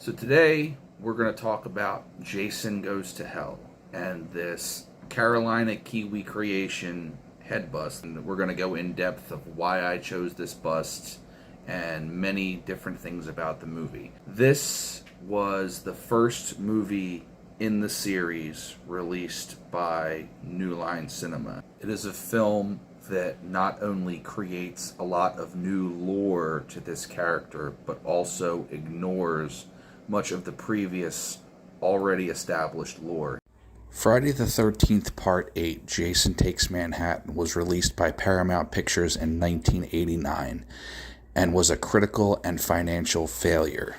So today we're going to talk about Jason Goes to Hell and this Carolina Kiwi creation head bust. And we're going to go in depth of why I chose this bust and many different things about the movie. This was the first movie in the series released by New Line Cinema. It is a film that not only creates a lot of new lore to this character, but also ignores much of the previous, already established lore. Friday the 13th Part 8, Jason Takes Manhattan, was released by Paramount Pictures in 1989 and was a critical and financial failure.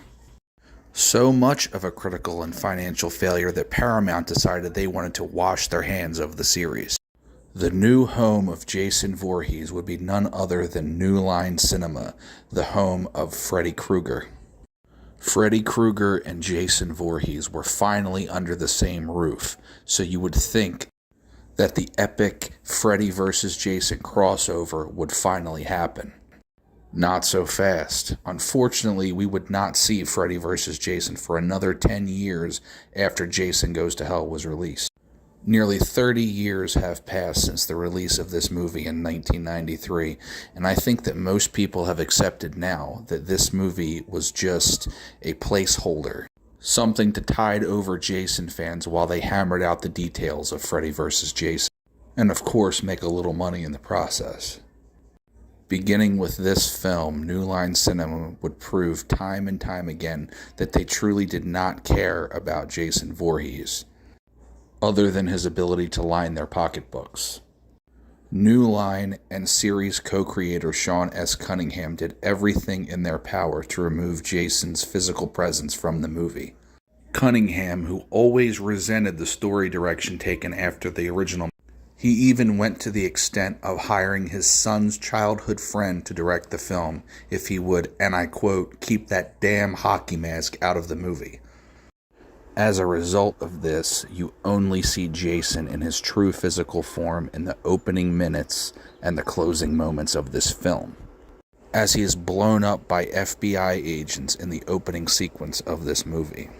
So much of a critical and financial failure that Paramount decided they wanted to wash their hands of the series. The new home of Jason Voorhees would be none other than New Line Cinema, the home of Freddy Krueger. Freddy Krueger and Jason Voorhees were finally under the same roof, so you would think that the epic Freddy vs. Jason crossover would finally happen. Not so fast. Unfortunately, we would not see Freddy vs. Jason for another 10 years after Jason Goes to Hell was released. Nearly 30 years have passed since the release of this movie in 1993, and I think that most people have accepted now that this movie was just a placeholder, something to tide over Jason fans while they hammered out the details of Freddy vs. Jason, and of course make a little money in the process. Beginning with this film, New Line Cinema would prove time and time again that they truly did not care about Jason Voorhees, other than his ability to line their pocketbooks. New Line and series co-creator Sean S. Cunningham did everything in their power to remove Jason's physical presence from the movie. Cunningham, who always resented the story direction taken after the original, he even went to the extent of hiring his son's childhood friend to direct the film if he would, and I quote, keep that damn hockey mask out of the movie. As a result of this, you only see Jason in his true physical form in the opening minutes and the closing moments of this film, as he is blown up by FBI agents in the opening sequence of this movie,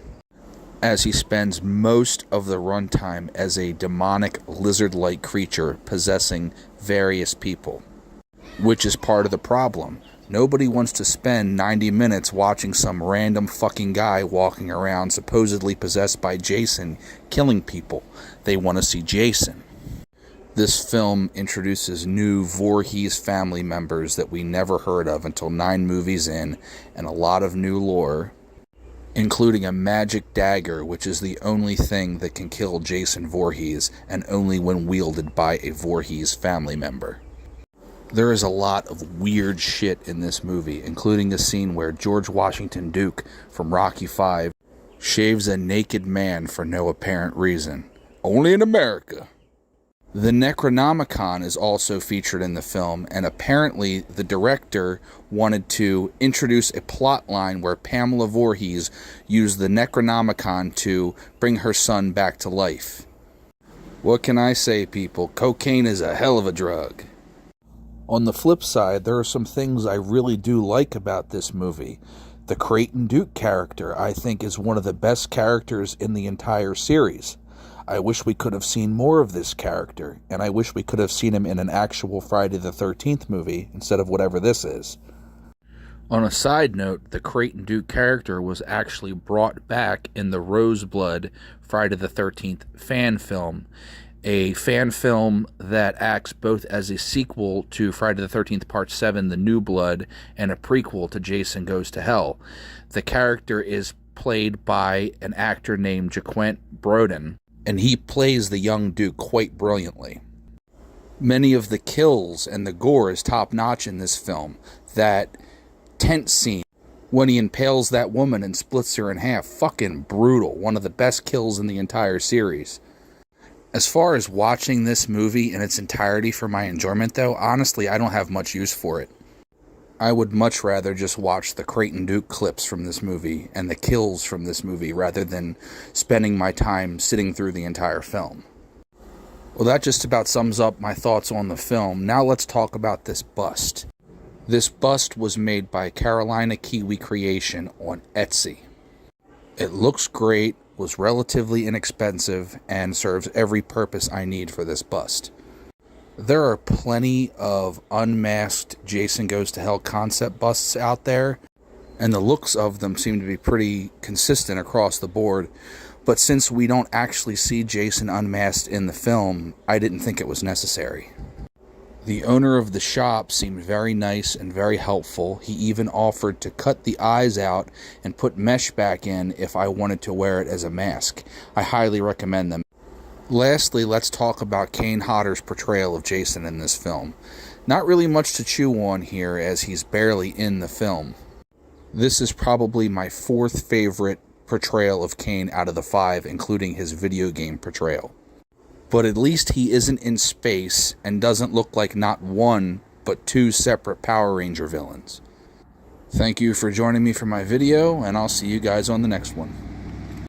as he spends most of the runtime as a demonic lizard-like creature possessing various people, which is part of the problem. Nobody wants to spend 90 minutes watching some random fucking guy walking around supposedly possessed by Jason killing people. They want to see Jason. This film introduces new Voorhees family members that we never heard of until 9 movies in, and a lot of new lore, including a magic dagger, which is the only thing that can kill Jason Voorhees, and only when wielded by a Voorhees family member. There is a lot of weird shit in this movie, including a scene where George Washington Duke from Rocky V shaves a naked man for no apparent reason. Only in America. The Necronomicon is also featured in the film, and apparently the director wanted to introduce a plot line where Pamela Voorhees used the Necronomicon to bring her son back to life. What can I say, people? Cocaine is a hell of a drug. On the flip side, there are some things I really do like about this movie. The Creighton Duke character, I think, is one of the best characters in the entire series. I wish we could have seen more of this character, and I wish we could have seen him in an actual Friday the 13th movie instead of whatever this is. On a side note, the Creighton Duke character was actually brought back in the Roseblood Friday the 13th fan film, a fan film that acts both as a sequel to Friday the 13th Part 7, The New Blood, and a prequel to Jason Goes to Hell. The character is played by an actor named Jaquint Broden, and he plays the young Duke quite brilliantly. Many of the kills and the gore is top-notch in this film. That tent scene when he impales that woman and splits her in half, fucking brutal. One of the best kills in the entire series. As far as watching this movie in its entirety for my enjoyment, though, honestly, I don't have much use for it. I would much rather just watch the Creighton Duke clips from this movie and the kills from this movie rather than spending my time sitting through the entire film. Well, that just about sums up my thoughts on the film. Now let's talk about this bust. This bust was made by Carolina Kiwi Creation on Etsy. It looks great, was relatively inexpensive, and serves every purpose I need for this bust. There are plenty of unmasked Jason Goes to Hell concept busts out there, and the looks of them seem to be pretty consistent across the board, but since we don't actually see Jason unmasked in the film, I didn't think it was necessary. The owner of the shop seemed very nice and very helpful. He even offered to cut the eyes out and put mesh back in if I wanted to wear it as a mask. I highly recommend them. Lastly, let's talk about Kane Hodder's portrayal of Jason in this film. Not really much to chew on here, as he's barely in the film. This is probably my fourth favorite portrayal of Kane out of the 5, including his video game portrayal. But at least he isn't in space and doesn't look like not one, but 2 separate Power Ranger villains. Thank you for joining me for my video, and I'll see you guys on the next one.